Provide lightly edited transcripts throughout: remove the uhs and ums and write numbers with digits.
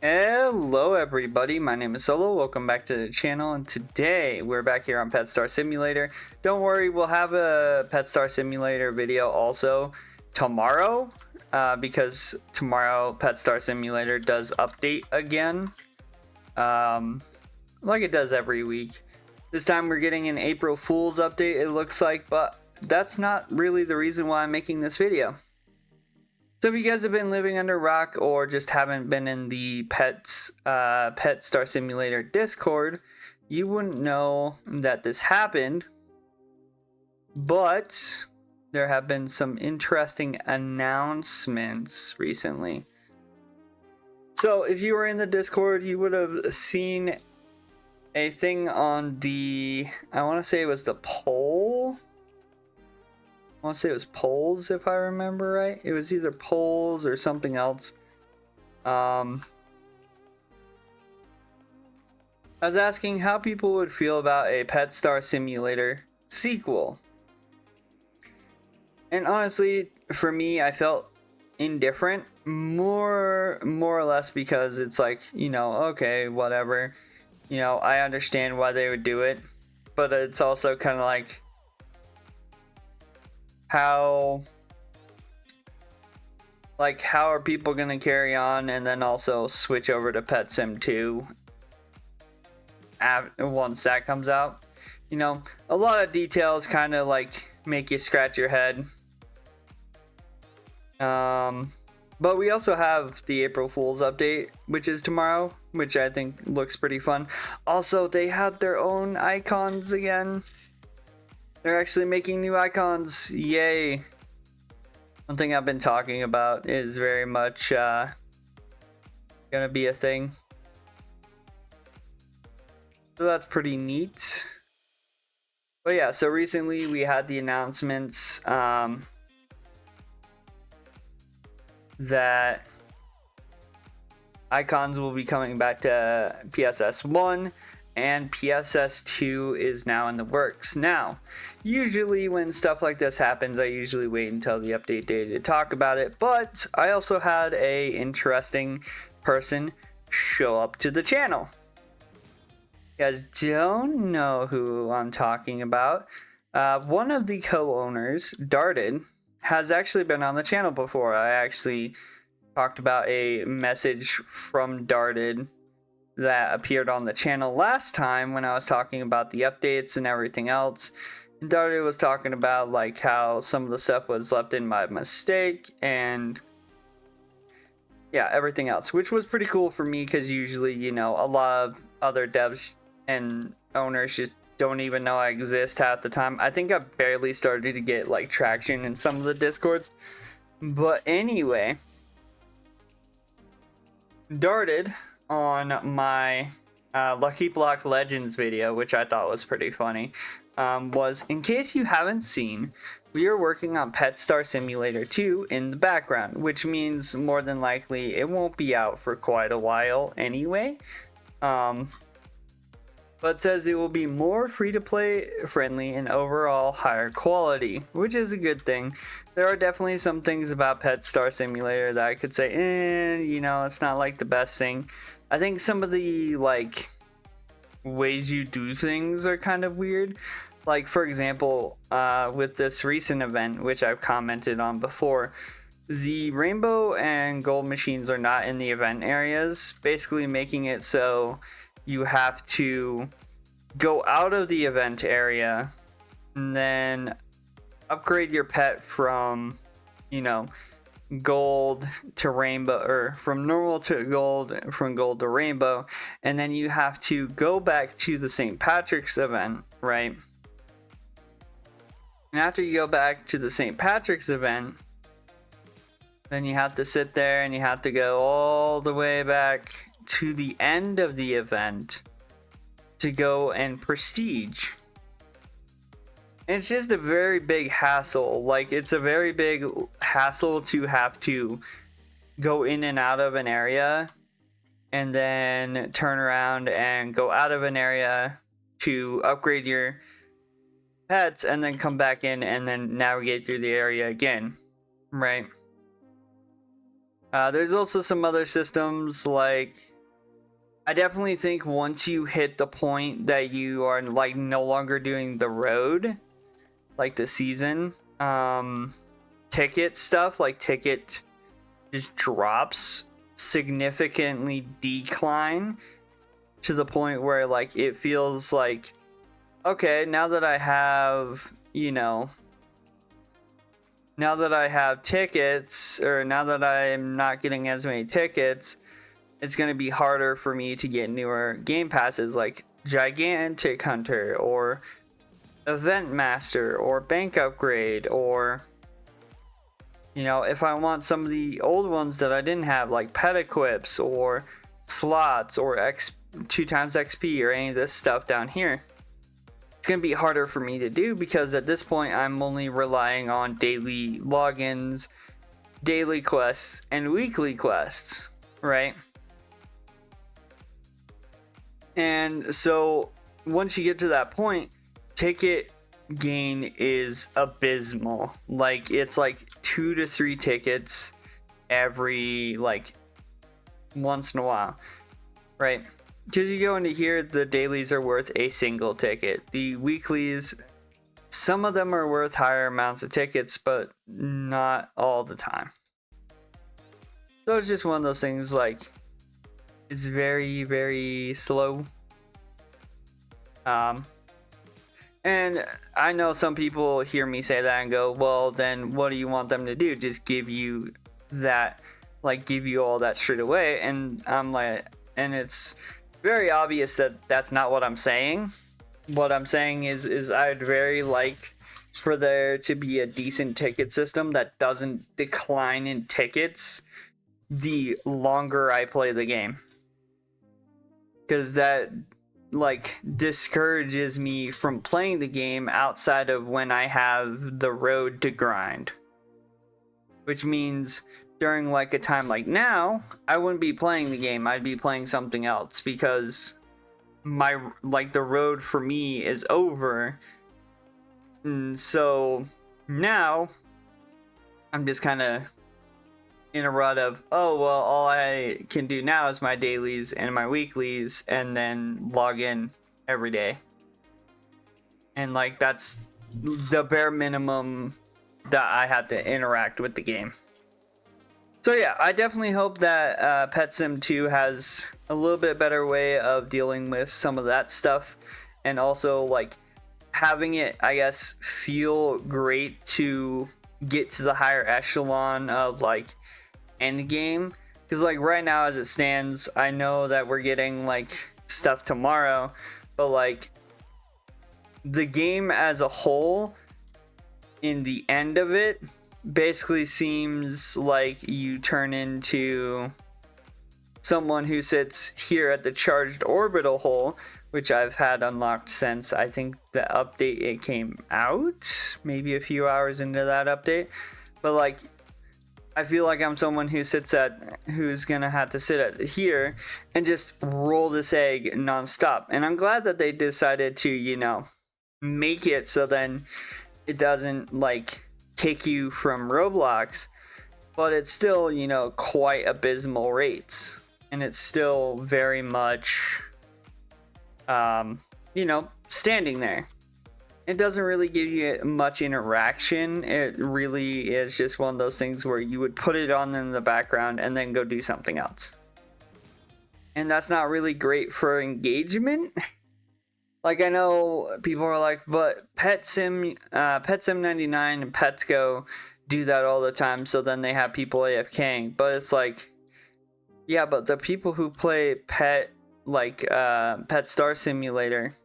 Hello everybody, my name is Solo. Welcome back to the channel, and today we're back here on Pet Star Simulator. Don't worry, we'll have a Pet Star Simulator video also tomorrow, because tomorrow Pet Star Simulator does update again, like it does every week. This time we're getting an April Fool's update, it looks like, but that's not really the reason why I'm making this video. So if you guys have been living under a rock or just haven't been in the Pet Star Simulator Discord, you wouldn't know that this happened. But there have been some interesting announcements recently. So if you were in the Discord, you would have seen a thing on the, I want to say it was the poll. I want to say it was polls, if I remember right. It was either polls or something else. I was asking how people would feel about a Pet Star Simulator sequel. And honestly, for me, I felt indifferent. More or less because it's like, you know, okay, whatever. You know, I understand why they would do it. But it's also kind of like, how are people gonna carry on and then also switch over to Pet Sim 2 once that comes out? You know, a lot of details kind of like make you scratch your head. But we also have the April Fool's update, which is tomorrow, which I think looks pretty fun. Also, they had their own icons again. They're actually making new icons. Yay. One thing I've been talking about is very much gonna be a thing. So that's pretty neat. But yeah, so recently we had the announcements that icons will be coming back to PSS 1. And PSS 2 is now in the works. Now, usually when stuff like this happens, I usually wait until the update day to talk about it. But I also had a interesting person show up to the channel. You guys don't know who I'm talking about. One of the co-owners, Darted, has actually been on the channel before. I actually talked about a message from Darted that appeared on the channel last time when I was talking about the updates and everything else. And Darty was talking about like how some of the stuff was left in by mistake and yeah, everything else, which was pretty cool for me because usually, you know, a lot of other devs and owners just don't even know I exist half the time. I think I've barely started to get like traction in some of the discords. But anyway, Darted on my Lucky Block Legends video, which I thought was pretty funny, was, in case you haven't seen, we are working on Pet Star Simulator 2 in the background, which means more than likely it won't be out for quite a while anyway. But says it will be more free-to-play friendly and overall higher quality, which is a good thing. There are definitely some things about Pet Star Simulator that I could say, you know, it's not like the best thing. I think some of the like ways you do things are kind of weird. Like for example, with this recent event, which I've commented on before, the rainbow and gold machines are not in the event areas, basically making it so you have to go out of the event area and then upgrade your pet from, you know, gold to rainbow, or from normal to gold, from gold to rainbow, and then you have to go back to the St. Patrick's event, right? And after you go back to the St. Patrick's event, then you have to sit there and you have to go all the way back to the end of the event to go and prestige. It's just a very big hassle. Like, it's a very big hassle to have to go in and out of an area and then turn around and go out of an area to upgrade your pets and then come back in and then navigate through the area again, right? There's also some other systems like I definitely think once you hit the point that you are like no longer doing the road, like the season ticket stuff, like ticket just drops significantly decline to the point where like it feels like, okay, now that I have, now that I have tickets, or now that I'm not getting as many tickets, it's going to be harder for me to get newer game passes like Gigantic Hunter or Event Master or Bank Upgrade, or if I want some of the old ones that I didn't have, like Pet Equips or slots or 2x XP or any of this stuff down here, it's going to be harder for me to do because at this point I'm only relying on daily logins, daily quests, and weekly quests, right? And so once you get to that point, ticket gain is abysmal. Like it's like 2 to 3 tickets every like once in a while, right? Because you go into here, the dailies are worth a single ticket. The weeklies, some of them are worth higher amounts of tickets, but not all the time. So it's just one of those things, like, it's very, very slow. And I know some people hear me say that and go, well, then what do you want them to do? Just give you that, like, give you all that straight away? And I'm like, and it's very obvious that that's not what I'm saying. What I'm saying is I'd very like for there to be a decent ticket system that doesn't decline in tickets the longer I play the game, because that like discourages me from playing the game outside of when I have the road to grind, which means during like a time like now, I wouldn't be playing the game. I'd be playing something else because my like the road for me is over. And so now I'm just kind of in a rut of, oh well, all I can do now is my dailies and my weeklies and then log in every day, and like that's the bare minimum that I have to interact with the game. So yeah, I definitely hope that Pet Sim 2 has a little bit better way of dealing with some of that stuff, and also like having it, I guess, feel great to get to the higher echelon of like end game. Because like right now as it stands, I know that we're getting like stuff tomorrow, but like the game as a whole in the end of it basically seems like you turn into someone who sits here at the charged orbital hole, which I've had unlocked since I think the update it came out, maybe a few hours into that update. But like I feel like I'm someone who's gonna have to sit at here and just roll this egg nonstop. And I'm glad that they decided to, make it so then it doesn't like kick you from Roblox, but it's still, quite abysmal rates. And it's still very much, standing there. It doesn't really give you much interaction. It really is just one of those things where you would put it on in the background and then go do something else. And that's not really great for engagement. Like I know people are like, but Pet Sim 99 and Pets Go do that all the time, so then they have people AFKing. But it's like, yeah, but the people who play Pet Star Simulator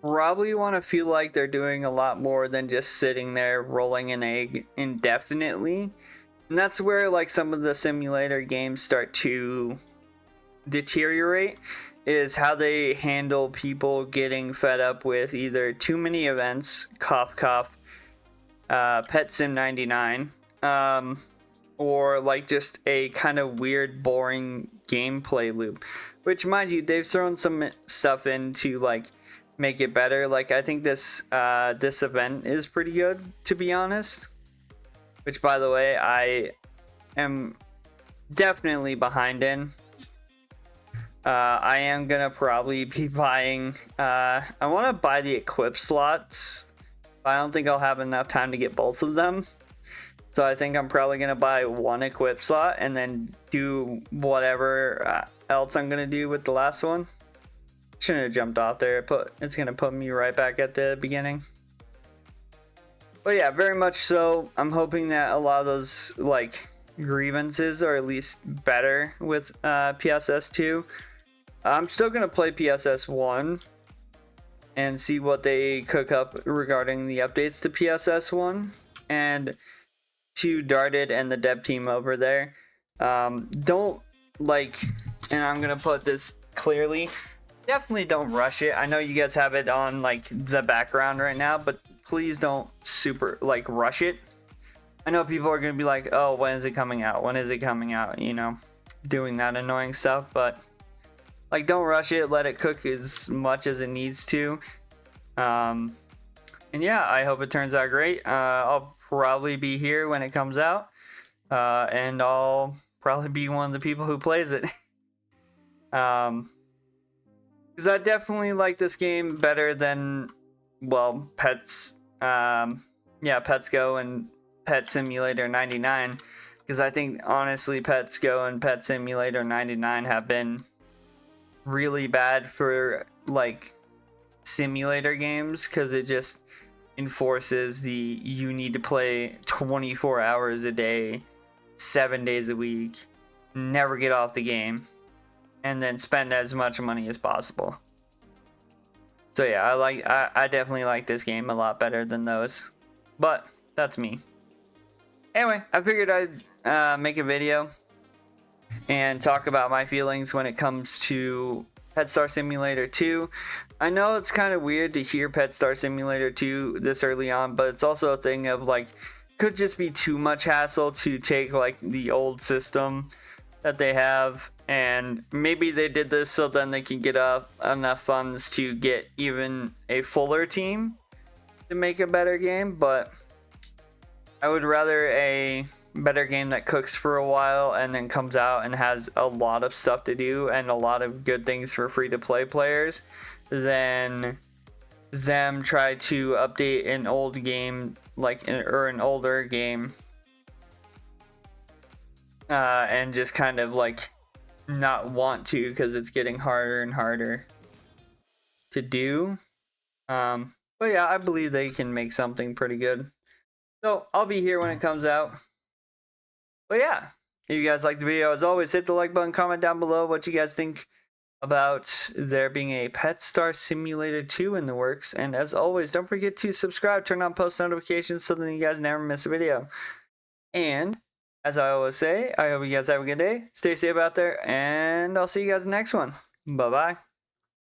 probably want to feel like they're doing a lot more than just sitting there rolling an egg indefinitely. And that's where like some of the simulator games start to deteriorate, is how they handle people getting fed up with either too many events, cough cough, Pet Sim 99, or like just a kind of weird boring gameplay loop, which mind you, they've thrown some stuff in to like make it better. Like I think this event is pretty good, to be honest, which by the way I am definitely behind in. I am gonna probably be buying. I want to buy the equip slots. I don't think I'll have enough time to get both of them. So I think I'm probably gonna buy one equip slot and then do whatever else I'm gonna do with the last one. Shouldn't have jumped off there. It's gonna put me right back at the beginning. But yeah, very much so. I'm hoping that a lot of those like grievances are at least better with PSS 2. I'm still gonna play PSS 1 and see what they cook up regarding the updates to PSS 1. And to Darted and the dev team over there, don't like, and I'm gonna put this clearly, definitely don't rush it. I know you guys have it on like the background right now, but please don't super like rush it. I know people are gonna be like, oh, when is it coming out? When is it coming out? You know, doing that annoying stuff, but like, don't rush it. Let it cook as much as it needs to. And yeah, I hope it turns out great. I'll probably be here when it comes out, and I'll probably be one of the people who plays it. Because I definitely like this game better than, well, Pets Go and Pet Simulator 99. Because I think honestly, Pets Go and Pet Simulator 99 have been really bad for like simulator games, because it just enforces the you need to play 24 hours a day, 7 days a week, never get off the game, and then spend as much money as possible. So yeah, I definitely like this game a lot better than those, but that's me. Anyway, I figured I'd make a video and talk about my feelings when it comes to Pet Star Simulator 2. I know it's kind of weird to hear Pet Star Simulator 2 this early on, but it's also a thing of like, could just be too much hassle to take like the old system that they have, and maybe they did this so then they can get up enough funds to get even a fuller team to make a better game. But I would rather a better game that cooks for a while and then comes out and has a lot of stuff to do and a lot of good things for free to play players than them try to update an old game or an older game and just kind of like not want to, because it's getting harder and harder to do. But yeah, I believe they can make something pretty good. So I'll be here when it comes out. But yeah, if you guys liked the video, as always, hit the like button, comment down below what you guys think about there being a Pet Star Simulator 2 in the works. And as always, don't forget to subscribe, turn on post notifications so that you guys never miss a video. And as I always say, I hope you guys have a good day, stay safe out there, and I'll see you guys in the next one. Bye-bye.